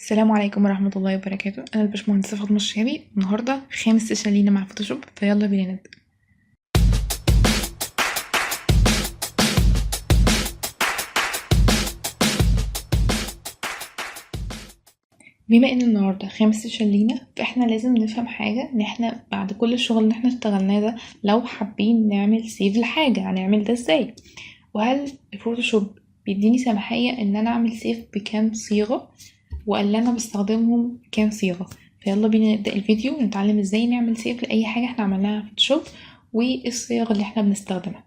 السلام عليكم ورحمة الله وبركاته. أنا الباشمهندسة فاطمة الشهابي. النهاردة خامس سيشن لينا مع فوتوشوب، فيلا بينا نبدأ. بما ان النهاردة خامس سيشن لينا، فاحنا لازم نفهم حاجة، ان احنا بعد كل الشغل اللي احنا اشتغلناه ده لو حابين نعمل سيف لحاجة هنعمل ده ازاي، وهل الفوتوشوب بيديني سماحية ان انا اعمل سيف بكام صيغة، ولا انا بستخدمهم كام صيغة. فيلا بينا نبدأ الفيديو ونتعلم ازاي نعمل سيف لأي حاجة احنا عملناها في فوتوشوب وايه الصيغ اللي احنا بنستخدمها.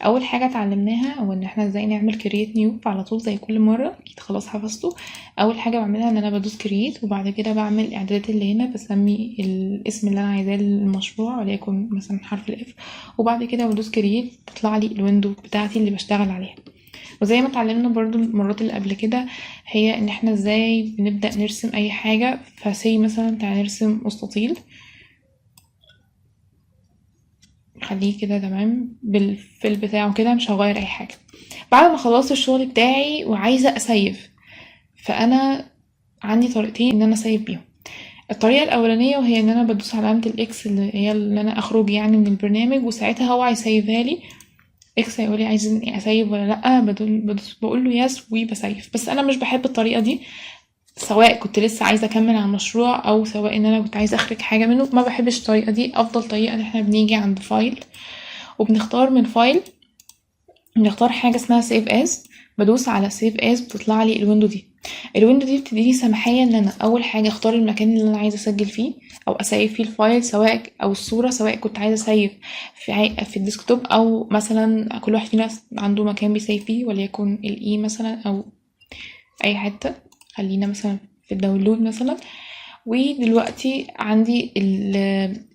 اول حاجه اتعلمناها هو ان احنا ازاي نعمل كرييت نيو على طول زي كل مره، اكيد خلاص حفظته. اول حاجه بعملها ان انا بدوس كرييت، وبعد كده بعمل الاعدادات اللي هنا، بسمي الاسم اللي انا عايزاه للمشروع وليكن مثلا حرف الاف، وبعد كده بدوس كرييت تطلع لي الويندو بتاعتي اللي بشتغل عليها. وزي ما اتعلمنا برضو المرات اللي قبل كده، هي ان احنا ازاي بنبدا نرسم اي حاجه. فسي مثلا تعالى نرسم مستطيل، خليه كده تمام بالفيل بتاعه كده، مش هغير اي حاجه. بعد ما خلصت الشغل بتاعي وعايزه اسيف، فانا عندي طريقتين ان انا اسيف بيهم. الطريقه الاولانيه وهي ان انا بدوس على علامه الاكس اللي هي اللي انا اخرج يعني من البرنامج، وساعتها هو هيسيفها لي. اكس هيقول لي عايزني اسيف ولا لا، بقول له يس وبسيف. بس انا مش بحب الطريقه دي، سواء كنت لسه عايزه اكمل على المشروع او سواء ان انا كنت عايزه اخرج حاجه منه. ما بحبش الطريقه دي. افضل طريقه ان احنا بنيجي عند فايل، وبنختار من فايل، بنختار حاجه اسمها سيف از. بدوس على سيف از بتطلع لي الويندو دي. الويندو دي بتديني سماحيه ان انا اول حاجه اختار المكان اللي انا عايزه اسجل فيه او اسيف فيه الفايل، سواء او الصوره، سواء كنت عايزه اسيف في الديسكتوب، او مثلا كل واحد فينا عنده مكان بيسيف فيه وليكن الاي مثلا او اي حته. خلينا مثلا في الداونلود مثلا. ودلوقتي عندي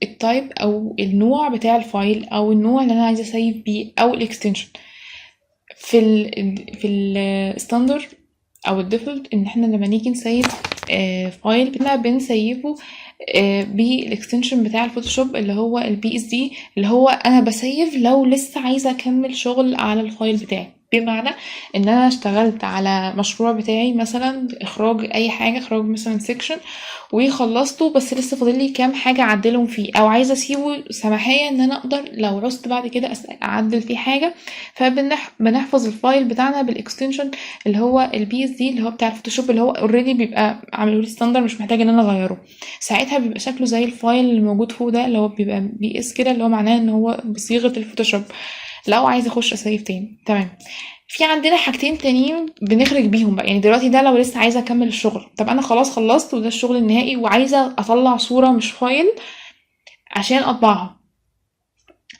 التايب او النوع بتاع الفايل او النوع اللي انا عايزه اسيف بيه او الاكستنشن. في الستاندر او الديفولت ان احنا لما نيجي نسيف فايل بنسيفه بالاكستنشن بتاع الفوتوشوب اللي هو البي اس دي، اللي هو انا بسيف لو لسه عايزه اكمل شغل على الفايل بتاعي. بمعنى ان انا اشتغلت على مشروع بتاعي مثلا اخراج اي حاجه، اخراج مثلا سيكشن وخلصته، بس لسه فاضل لي كام حاجه اعدلهم فيه، او عايزه اسيبه سماحيه ان انا اقدر لو عوزت بعد كده اعدل فيه حاجه. فبنحفظ الفايل بتاعنا بالاكستنشن اللي هو البي اس دي اللي هو بتاع الفوتوشوب، اللي هو اوريدي بيبقى عامله لي ستاندر، مش محتاجه ان انا اغيره. ساعتها بيبقى شكله زي الفايل اللي موجود فوق ده، اللي هو بيبقى بي اس كده، اللي هو معناه ان هو بصيغه الفوتوشوب لو عايزه اخش اسيف تاني. تمام. في عندنا حاجتين تانيين بنخرج بيهم بقى. يعني دلوقتي ده لو لسه عايزه اكمل الشغل، طب انا خلاص خلصت وده الشغل النهائي وعايزه اطلع صوره مش فايل عشان اطبعها.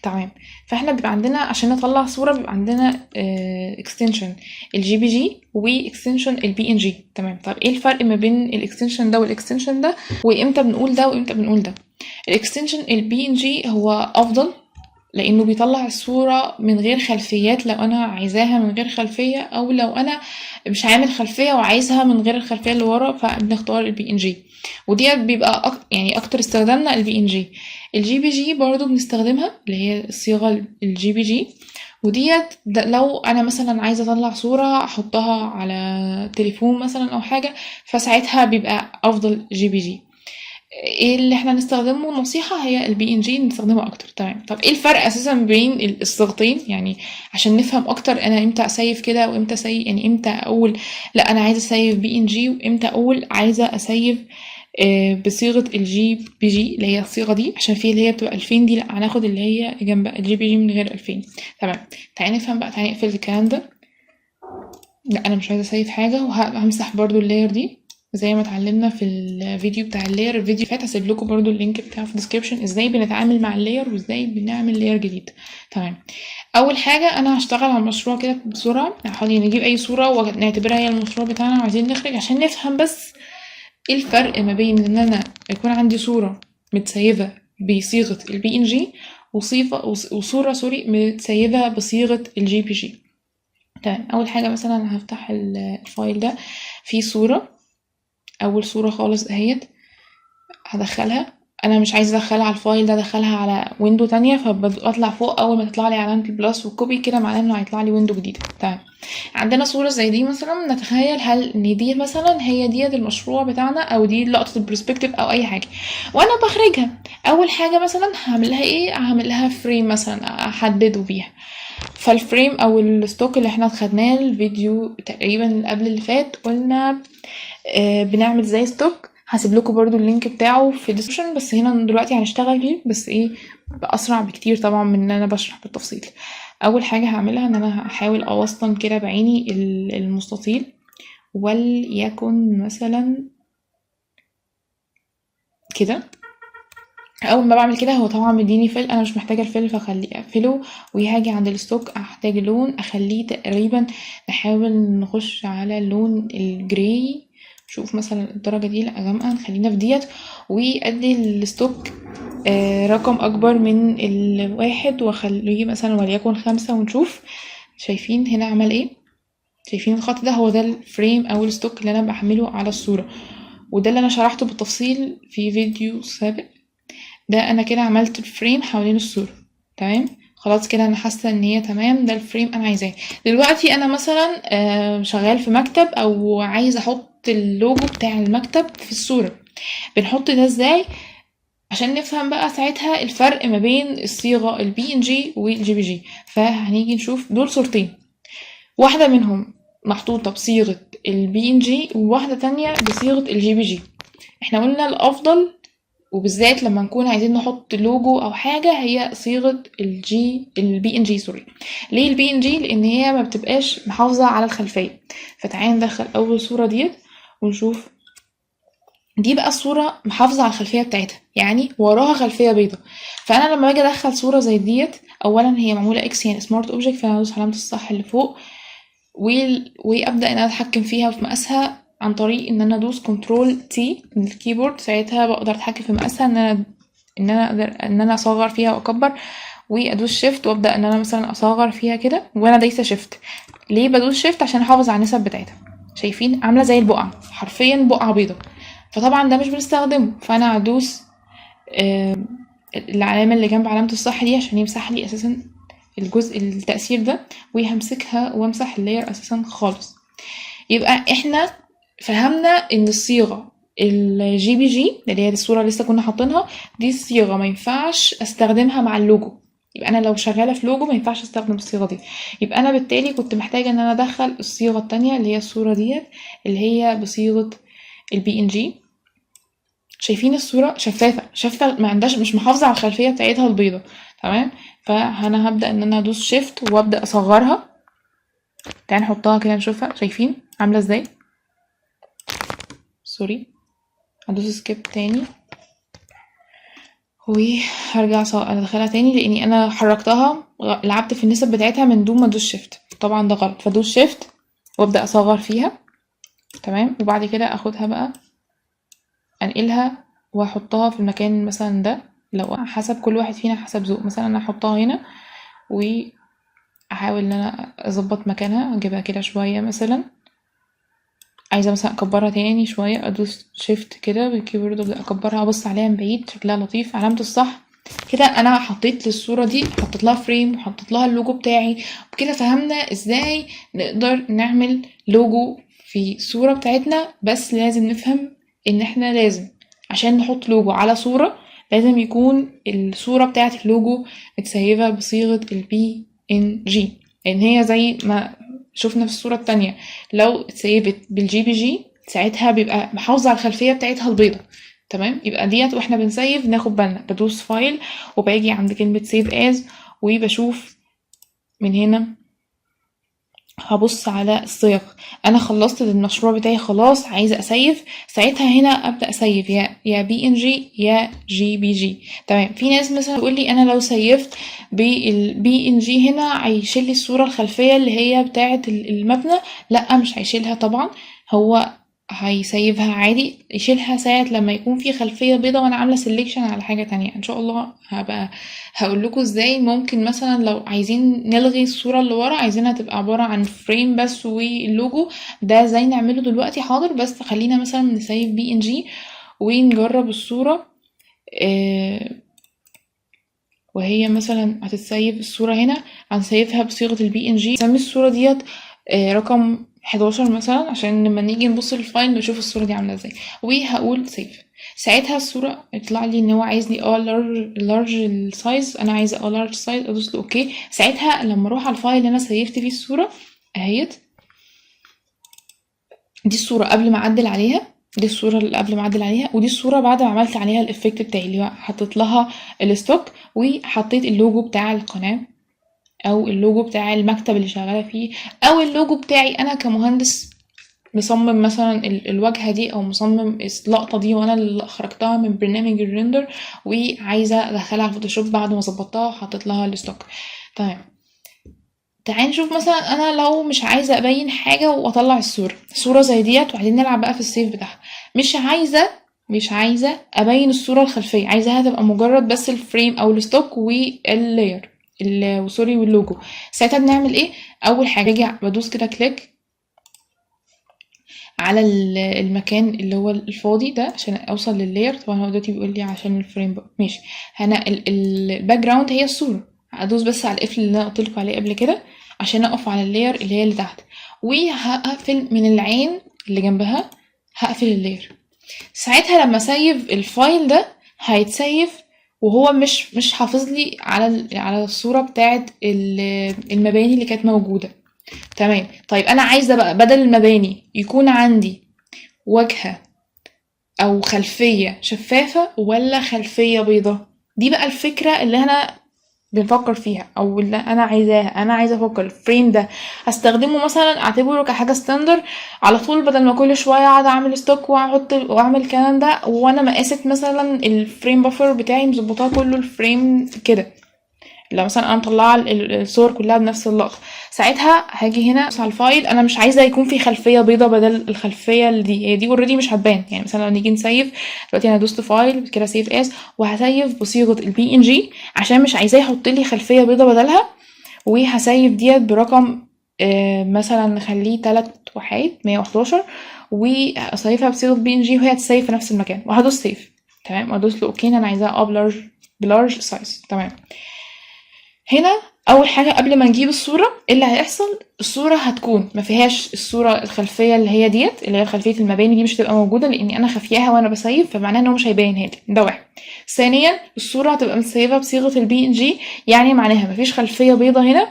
تمام. فاحنا بيبقى عندنا عشان نطلع صورة بيبقى عندنا اكستنشن الجي بي جي واكستنشن البي ان جي. تمام. طب ايه الفرق ما بين الاكستنشن ده والاكستنشن ده، وامتى بنقول ده وامتى بنقول ده؟ الاكستنشن البي ان جي هو افضل لانه بيطلع الصورة من غير خلفيات لو انا عايزاها من غير خلفية، او لو انا مش عامل خلفية وعايزها من غير الخلفية اللي ورا فبنختار البي ان جي. ودي بيبقى يعني اكتر استخدامنا البي ان جي. الجي بي جي برضو بنستخدمها اللي هي الصيغة الجي بي جي، وديت لو انا مثلا عايزه اطلع صوره احطها على تليفون مثلا او حاجه، فساعتها بيبقى افضل جي بي جي. ايه اللي احنا نستخدمه نصيحة هي البي ان جي نستخدمه اكتر. تمام. طب ايه الفرق اساسا بين الصيغتين، يعني عشان نفهم اكتر انا امتى اسيف كده وامتى اسيف، يعني امتى اقول لا انا عايزه اسيف بي ان جي، وامتى اقول عايزه اسيف بصيغه الجي بي جي اللي هي الصيغه دي، عشان في اللي هي بتبقى 2000 دي لا هناخد اللي هي جنب الجي بي جي من غير 2000. تمام. تعالي نفهم بقى، تعالي نقفل الكلام ده. لا انا مش عايزه اسيف حاجه، وهمسح برضو اللاير دي زي ما اتعلمنا في الفيديو بتاع اللاير. الفيديو فات هسيب لكم برضو اللينك بتاعه في الديسكريبشن، ازاي بنتعامل مع اللاير وازاي بنعمل لاير جديد. تمام. اول حاجه انا هشتغل على المشروع كده بسرعه، هحاول نجيب اي صوره ونعتبرها هي المشروع بتاعنا وعايزين نخرج عشان نفهم بس ايه الفرق ما بين ان انا يكون عندي صوره متسيفه بصيغه البي ان جي وصوره متسيفه بصيغه الجي بي جي. تمام. اول حاجه مثلا هفتح الفايل ده، فيه صوره، اول صوره خالص اهيت هدخلها انا مش عايزه ادخلها على الفايل ده، ادخلها على ويندو تانية، فبطلع فوق اول ما تطلع لي علامه البلس والكوبي كده معناه انه هيطلع لي ويندو جديده. تمام. عندنا صوره زي دي مثلا، نتخيل هل ان دي مثلا هي ديت المشروع بتاعنا، او دي لقطه البرسبكتيف او اي حاجه، وانا بخرجها. اول حاجه مثلا هعمل لها ايه؟ هعمل لها فريم مثلا احدده بيها. فالفريم او الستوك اللي احنا خدناه الفيديو تقريبا اللي قبل اللي فات، قلنا بنعمل زي ستوك. هسيب لكم برضو اللينك بتاعه في الديسكربشن، بس هنا دلوقتي هنشتغل فيه بس ايه باسرع بكتير طبعا من ان انا بشرح بالتفصيل. اول حاجه هعملها ان انا هحاول اوسطن كده بعيني المستطيل، وليكن مثلا كده. اول ما بعمل كده هو طبعا مديني فيل، انا مش محتاجه الفيل فخليه اقفله، وهاجي عند الستوك احتاج لون اخليه تقريبا، نحاول نخش على اللون الجراي. شوف مثلا الدرجه دي لا غامقه، نخلينا في ديت، وادي الستوك رقم اكبر من الواحد واخليه مثلا وليكن 5 ونشوف. شايفين هنا عمل ايه؟ شايفين الخط ده؟ هو ده الفريم او الستوك اللي انا بحمله على الصوره، وده اللي انا شرحته بالتفصيل في فيديو سابق. ده انا كده عملت الفريم حوالين الصورة. تمام. خلاص كده انا حاسه ان هي تمام، ده الفريم انا عايزاه. دلوقتي انا مثلا شغال في مكتب او عايزه احط اللوجو بتاع المكتب في الصوره. بنحط ده ازاي عشان نفهم بقى ساعتها الفرق ما بين الصيغه البي ان جي والجي بي جي؟ فهنيجي نشوف دول صورتين، واحده منهم محطوطه بصيغه البي ان جي وواحده تانية بصيغه الجي بي جي. احنا قلنا الافضل وبالذات لما نكون عايزين نحط لوجو او حاجه هي صيغه البي ان جي سوري. ليه البي ان جي؟ لان هي ما بتبقاش محافظه على الخلفيه. فتعالي ندخل اول صوره ديت ونشوف. دي بقى الصوره محافظه على الخلفيه بتاعتها، يعني وراها خلفيه بيضه. فانا لما باجي ادخل صوره زي ديت، اولا هي معموله اكس يعني سمارت اوبجكت، فانا هدوس علامه الصح اللي فوق وابدا ان انا اتحكم فيها وفي مقاسها عن طريق ان انا ادوس كنترول تي من الكيبورد. ساعتها بقدر اتحكم في مقاسها، ان انا اقدر ان انا اصغر فيها واكبر، وادوس شيفت وابدا ان انا مثلا اصغر فيها كده وانا دايسه شيفت. ليه بدوس شيفت؟ عشان احافظ على النسب بتاعتها. شايفين عامله زي البقعه، حرفيا بقعه بيضه. فطبعا ده مش بنستخدمه، فانا هدوس آه العلامه اللي جنب علامه الصح دي عشان يمسح لي اساسا الجزء التأثير ده، وهمسكها وامسح اللاير اساسا خالص. يبقى احنا فهمنا ان الصيغة الجي بي جي اللي هي الصورة اللي لسه كنا حاطينها دي، الصيغة ما ينفعش استخدمها مع اللوجو. يبقى انا لو شغالة في لوجو ما ينفعش استخدم الصيغة دي. يبقى انا بالتالي كنت محتاجة ان انا ادخل الصيغة التانية اللي هي الصورة ديت اللي هي بصيغة البي ان جي. شايفين الصورة شفافة ما عندهاش، مش محافظة على الخلفية بتاعتها البيضة. تمام. فانا هبدأ ان انا ادوس شيفت وابدأ اصغرها. تعالي نحطها كده نشوفها. شايفين عاملة ازاي؟ سوري، هدوس سكيب تاني وهرجع ادخلها تاني لاني انا حركتها لعبت في النسب بتاعتها من دون ما ادوس شيفت. طبعا ده غلط، فادوس شيفت وابدا اصغر فيها. تمام. وبعد كده اخدها بقى انقلها واحطها في المكان مثلا ده، لو حسب كل واحد فينا حسب ذوق. مثلا انا احطها هنا واحاول ان انا اظبط مكانها، اجيبها كده شويه مثلا. عايزه مثلا اكبرها تاني شويه، ادوس شيفت كده بالكيبورد وابدا اكبرها، ابص عليها من بعيد شكلها لطيف، علامه الصح. كده انا حطيت للصوره دي، حطيت لها فريم وحطيت لها اللوجو بتاعي. وكده فهمنا ازاي نقدر نعمل لوجو في الصوره بتاعتنا. بس لازم نفهم ان احنا لازم عشان نحط لوجو على صوره لازم يكون الصوره بتاعت اللوجو متسيبه بصيغه البي ان جي، لان هي زي ما شفنا في الصوره التانية لو اتسيبت بالجي بي جي ساعتها بيبقى محافظة على الخلفية بتاعتها البيضة. تمام. يبقى ديت واحنا بنسيف ناخد بالنا، بدوس فايل وباجي عند كلمة سيف از وبشوف من هنا هبص على الصيغ. انا خلصت المشروع بتاعي خلاص، عايزه اسيف. ساعتها هنا ابدا اسيف يا بي ان جي يا جي بي جي. تمام. في ناس مثلا تقول لي انا لو سيفت بالبي ان جي هنا هيشيل لي الصوره الخلفيه اللي هي بتاعه المبنى. لا مش هيشيلها طبعا، هو هيسيبها عادي. يشيلها ساعة لما يكون في خلفية بيضة وانا عاملة سيلكشن على حاجة تانية. ان شاء الله هبقى هقول لكم ازاي ممكن مثلا لو عايزين نلغي الصورة اللي ورا، عايزينها تبقى عبارة عن فريم بس واللوجو، ده ازاي نعمله دلوقتي. حاضر، بس خلينا مثلا نسيب بي ان جي ونجرب الصورة وهي مثلا هتتسيف الصورة هنا، هنسيفها بصيغة البي ان جي، نسمي الصورة ديت رقم 11 مثلا، عشان لما نيجي نبص للفايل نشوف الصورة دي عاملة ازاي، وهقول سيف. ساعتها الصورة يطلع لي ان هو عايزني لارج السايز، انا عايزة لارج سايز، ادوس له اوكي. ساعتها لما اروح على الفايل اللي انا سيفت فيه الصورة اهيت، دي الصورة قبل ما اعدل عليها، دي الصورة اللي قبل ما اعدل عليها، ودي الصورة بعد ما عملت عليها الافكت بتاعي اللي هو حطيت لها الستوك وحطيت اللوجو بتاع القناة او اللوجو بتاع المكتب اللي شغالة فيه، او اللوجو بتاعي انا كمهندس مصمم مثلا الواجهة دي او مصمم اللقطة دي وانا اللي خرجتها من برنامج الريندر وعايزة ادخلها على فوتوشوب بعد ما ظبطتها وحطيت لها الستوك. تمام، تعالي نشوف مثلا انا لو مش عايزه ابين حاجه واطلع صوره زي ديت، وبعدين نلعب بقى في السيف بتاعها. مش عايزه ابين الصوره الخلفيه، عايزاها تبقى مجرد بس الفريم او الستوك واللاير سوري واللوجو. ساعتها بنعمل ايه؟ اول حاجه ارجع بدوس كده كليك على المكان اللي هو الفاضي ده عشان اوصل لللاير. طبعا هو دلوقتي بيقول لي عشان الفريم بقى ماشي. هنا الباك جراوند هي الصوره، هدوس بس على القفل اللي انا قلت لكم عليه قبل كده عشان اقف على اللاير اللي هي اللي تحت، وهقفل من العين اللي جنبها، هقفل اللاير. ساعتها لما اسيف الفايل ده هيتسيف وهو مش حافظ لي على الصوره بتاعه المباني اللي كانت موجوده. تمام، طيب انا عايزه بقى بدل المباني يكون عندي واجهه او خلفيه شفافه ولا خلفيه بيضه. دي بقى الفكره اللي انا بنفكر فيها او اللي انا عايزاها. انا عايزه افكر الفريم ده هستخدمه مثلا اعتبره كحاجه ستاندر على طول، بدل ما كل شويه اقعد اعمل ستوك واعمل الكلام ده، وانا مقاست مثلا الفريم بافر بتاعي مظبطاه كله الفريم كده، لو مثلا انا مطلعه الصور كلها بنفس اللقطه. ساعتها هاجي هنا على الفايل، انا مش عايزه يكون في خلفيه بيضه بدل الخلفيه اللي هي دي اوريدي مش هتبان. يعني مثلا لو نيجي نسيف دلوقتي، انا دوست فايل كده سيف اس وهسيف بصيغه البي ان جي عشان مش عايزاه يحط لي خلفيه بيضه بدلها، وهسيف ديت برقم مثلا نخليه 3 وحيد 111 واسيفها بصيغه بي ان جي وهي تسيف في نفس المكان، وهدوس سيف. تمام، وادوس له اوكي. انا عايزاها بلارج سايز. تمام، هنا اول حاجه قبل ما نجيب الصوره اللي هيحصل، الصوره هتكون ما فيهاش الصوره الخلفيه اللي هي ديت اللي هي خلفيه المباني دي، مش هتبقى موجوده لاني انا خافياها وانا بسيف، فمعناه ان هو مش هيبان هنا. ده واحد. ثانيا الصوره هتبقى متسيفه بصيغه البي ان جي، يعني معناها ما فيش خلفيه بيضه هنا،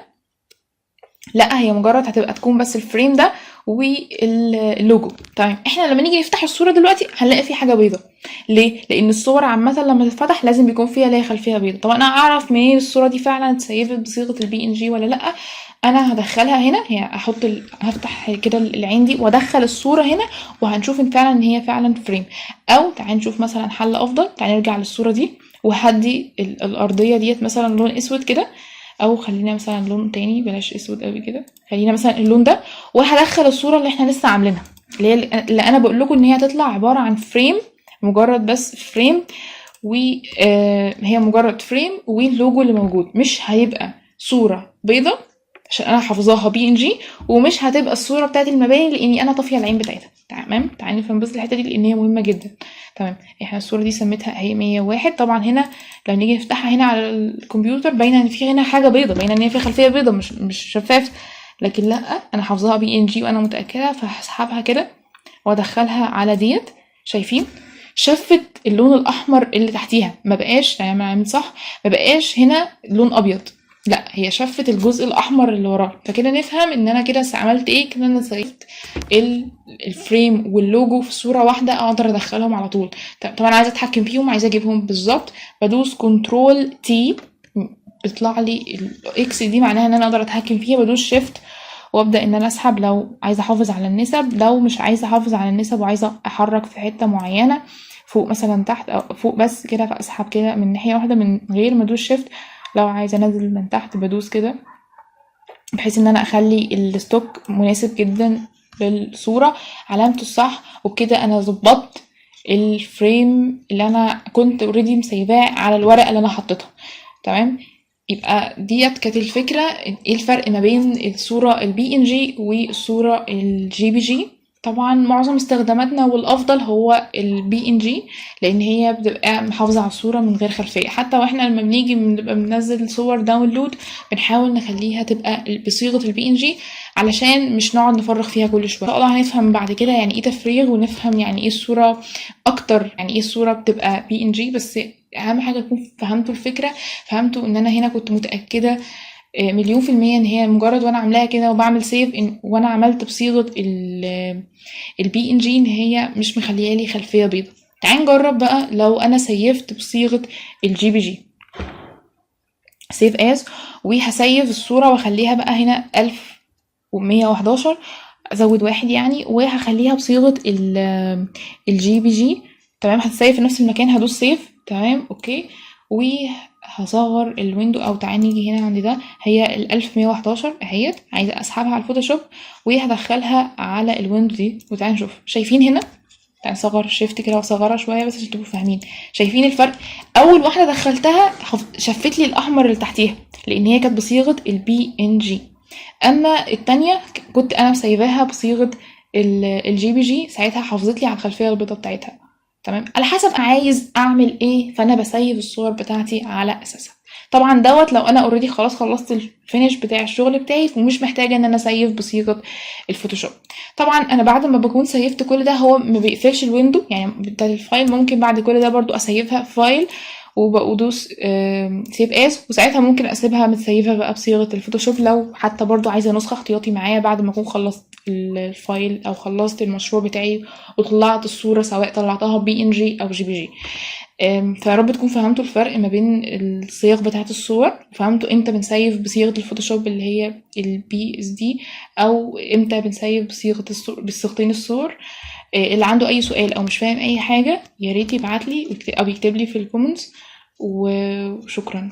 لا هي مجرد هتبقى تكون بس الفريم ده واللوجو. تمام، احنا لما نيجي نفتح الصوره دلوقتي هنلاقي في حاجه بيضه. ليه؟ لان الصور عامه لما تتفتح لازم بيكون فيها ليها خلفيه بيضه. طب انا اعرف منين الصوره دي فعلا اتسيفت بصيغه البي ان جي ولا لا؟ انا هدخلها هنا، هي هفتح كده العين دي وادخل الصوره هنا وهنشوف ان فعلا ان هي فعلا فريم. او تعالي نشوف مثلا حل افضل، تعالي نرجع للصوره دي وهدي الارضيه ديت مثلا لون اسود كده، او خلينا مثلا لون تاني بلاش اسود قوي كده، خلينا مثلا اللون ده، وهدخل الصوره اللي احنا لسه عاملينها اللي انا بقول لكم ان هي هتطلع عباره عن فريم، مجرد بس فريم، وهي مجرد فريم واللوجو اللي موجود، مش هيبقى صوره بيضه عشان انا حافظاها بي ان جي، ومش هتبقى الصوره بتاعت المباني لاني انا طافيه العين بتاعتها. تمام، تعالي نفهم بس الحته دي لان هي مهمه جدا. تمام، احنا الصوره دي سميتها هي 101. طبعا هنا لو نيجي نفتحها هنا على الكمبيوتر باينه ان في هنا حاجه بيضه، باينه ان هي في خلفيه بيضه مش شفاف، لكن لا انا حافظاها بي ان جي وانا متاكده، فهسحبها كده وادخلها على ديت. شايفين شفت اللون الاحمر اللي تحتيها، ما بقاش يعني عامل صح، ما بقاش هنا لون ابيض، لا هي شفت الجزء الاحمر اللي وراه. فكده نفهم ان انا كده عملت ايه، كده انا سيفت الفريم واللوجو في صوره واحده اقدر ادخلهم على طول. طب انا عايزه اتحكم فيهم، عايزه اجيبهم بالظبط، بدوس كنترول تي بيطلع لي الاكس دي معناها ان انا اقدر اتحكم فيها، بدوس شيفت وابدا ان انا اسحب لو عايزه احافظ على النسب، لو مش عايزه احافظ على النسب وعايزه احرك في حته معينه فوق مثلا تحت او فوق بس كده، فاسحب كده من ناحيه واحده من غير ما ادوس شيفت. لو عايزه انزل من تحت بدوس كده بحيث ان انا اخلي الستوك مناسب جدا للصوره علامته الصح، وبكده انا ظبطت الفريم اللي انا كنت اوريدي مسيباه على الورقه اللي انا حطيتها. تمام، يبقى ديت كانت الفكره، ايه الفرق ما بين الصوره البي ان جي والصوره الجي بي جي. طبعا معظم استخداماتنا والافضل هو البي ان جي، لان هي بتبقى محافظه على الصوره من غير خلفيه. حتى واحنا لما بنيجي بنبقى بننزل صور داونلود بنحاول نخليها تبقى بصيغه البي ان جي علشان مش نقعد نفرغ فيها كل شويه. ان شاء الله هنفهم بعد كده يعني ايه تفريغ، ونفهم يعني ايه الصوره اكتر، يعني ايه الصوره بتبقى بي ان جي. بس اهم حاجه تكون فهمتوا الفكره، فهمتوا ان انا هنا كنت متاكده مليون في المية ان هي مجرد وانا عاملاها كده وبعمل سيف وانا عملت بصيغة البي ان جي ان هي مش مخليه لي خلفية بيضة. تعال نجرب بقى لو انا سيفت بصيغة الجي بي جي، سيف از، وهسيف الصورة واخليها بقى هنا 1111، ازود واحد يعني، وهخليها بصيغة الجي بي جي. تمام، هتسيف في نفس المكان، هدوس سيف. تمام اوكي، وهصغر الويندو، او تعالى نيجي هنا عند ده، هي ال 1111 اهيت، عايزه اسحبها على الفوتوشوب وهدخلها على الويندو دي. وتعالى نشوف، شايفين هنا؟ تعالى نصغر شيفت كده واصغرها شويه بس عشان تبقوا فاهمين. شايفين الفرق؟ اول واحده دخلتها شفت لي الاحمر اللي تحتيها لان هي كانت بصيغه البي ان جي، اما التانية كنت انا مسيباها بصيغه الجي بي جي، ساعتها حافظت لي على الخلفيه البيضاء بتاعتها. تمام، على حسب انا عايز اعمل ايه، فانا بسيب الصور بتاعتي على اساسها. طبعا دوت لو انا اوريدي خلاص خلصت الفينش بتاع الشغل بتاعي ومش محتاجه ان انا اسيف بصيغه الفوتوشوب. طبعا انا بعد ما بكون سيفت كل ده هو ما بيقفلش الويندو يعني بتاع الفايل، ممكن بعد كل ده برضو اسيفها في فايل وبدوس سيف از، وساعتها ممكن اسيبها متسيفه بقى بصيغه الفوتوشوب لو حتى برضو عايزه نسخه احتياطي معايا بعد ما اكون خلصت الفايل او خلصت المشروع بتاعي وطلعت الصوره، سواء طلعتها بي ان جي او جي بي جي. فيا رب تكون فهمتوا الفرق ما بين الصيغ بتاعت الصور، وفهمتوا امتى بنسيف بصيغه الفوتوشوب اللي هي البي اس دي، او امتى بنسيف بصيغه بصيغتين الصور. اللي عنده اي سؤال او مش فاهم اي حاجه يا ريت يبعت لي او يكتب لي في الكومنتس. وشكرا.